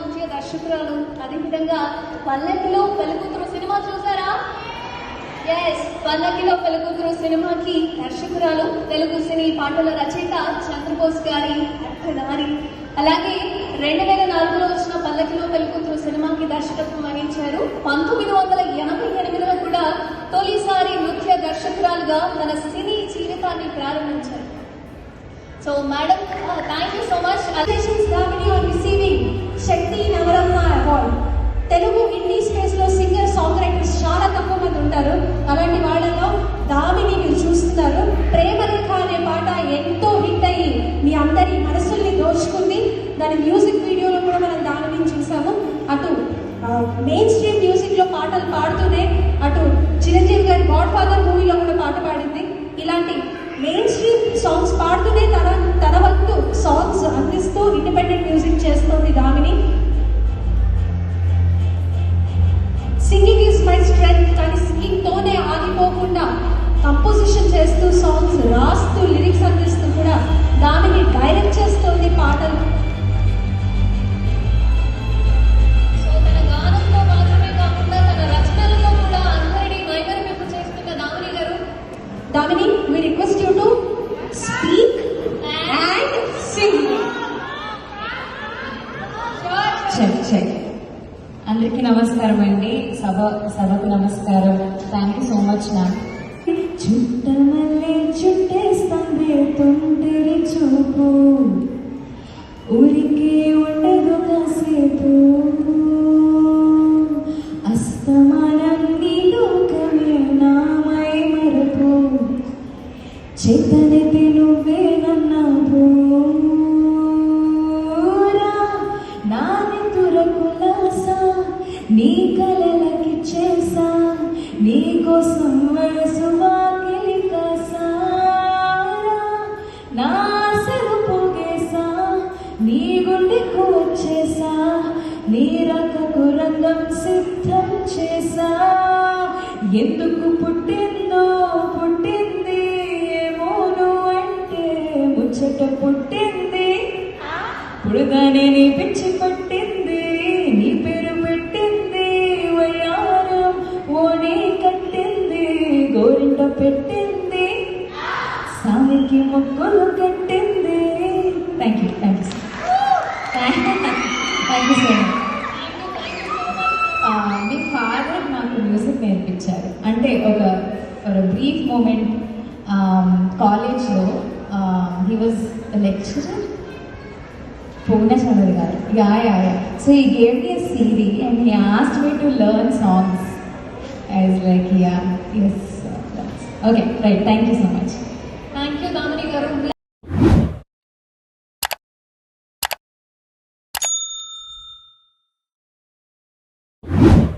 నృత్య దర్శకురాలు. అదేవిధంగా పల్లకిలో పెళ్లికూతురు సినిమా చూసారా? ఎస్, పల్లకిలో పెళ్లికూతురు సినిమాకి దర్శకురాలు, తెలుగు సినీ పాటల రచయిత చంద్రబోస్ గారి అర్థధారి. అలాగే 2004లో వచ్చిన పల్లకిలో పెళ్లికూతురు సినిమాకి దర్శకత్వం వహించారు. 1988లో కూడా తొలిసారి నృత్య దర్శకురాలుగా తన సినీ జీవితాన్ని ప్రారంభించారు. So madam, thank you so much. Damini on receiving Shakti Navaratna award. Telugu Hindi space లో సింగర్ సాంగ్ రైటర్స్ చాలా తక్కువ మంది ఉంటారు. అలాంటి వాళ్ళలో దామిని మీరు చూస్తున్నారు. ప్రేమరేఖ అనే పాట ఎంతో హిట్ అయ్యి మీ అందరి మనసుల్ని దోచుకుంది. దాని మ్యూజిక్ వీడియోలో కూడా మనం దామిని చూసాము. అటు మెయిన్ స్ట్రీమ్ మ్యూజిక్ లో పాటలు పాడుతూనే అటు చిరంజీవి గారి గాడ్ ఫాదర్ మూవీలో కూడా పాట పాడింది. ఇలాంటి మెయిన్ స్ట్రీమ్ సాంగ్స్ పాడుతూనే తన వంతు సాంగ్స్ అందిస్తూ ఇండిపెండెంట్ మ్యూజిక్ చేస్తోంది Damini. Singing is my strength, కానీ సింగింగ్ తోనే ఆగిపోకుండా కంపోజిషన్ చేస్తూ సాంగ్స్ రాస్తూ లిరిక్స్ అందిస్తూ కూడా దామిని డైరెక్ట్ చేస్తోంది పాటలు. సో తన గానంతో మాత్రమే కాకుండా తన రచనలతో కూడా అందరినీ మైమరిపింపు చేస్తున్న దామిని గారు. Damini, we request you to speak and sing. Check. అందరికీ నమస్కారం అండి. సభకు నమస్కారం. Thank you so much ma'am. చుట్టమల్లే చుట్టేస్తుంది తొందరి చూపు, ఊరికే ఉండదు కాసేపు, అస్తమానం నీ లోకమే నామై మరపు, చేతనైతే నువ్వే నన్నావు, నాని తురకులాసా నీ కలలకి చేసా, నీ కోసం వయసు వాకిలి కాసారా, నా ఆశలు పోగేసా, నీ గుండెకు వచ్చేసా, నీ రకకు రంగం సిద్ధం చేసా. ఎందుకు పుట్టిందో పుట్టింది, ఏమో నువ్వంటే ముచ్చట పుట్టింది, పుడుగానే నీ పిచ్చి కొట్టింది, నీ పేరు పెట్టింది వయ్యారం, ఓడి కట్టింది, గోరింట పెట్టింది, సామికి మొక్కులు కట్టింది. Thank you so much. Me father నాకు మ్యూజిక్ నేర్పించారు. అంటే ఒక బ్రీఫ్ మూమెంట్ కాలేజ్లో he was lecturer Purnachandra garu. Yeah. So he gave me a CD and he asked me to learn songs. I was like, yeah, yes. Okay, right. Thank you so much. Thank you Damini గారు.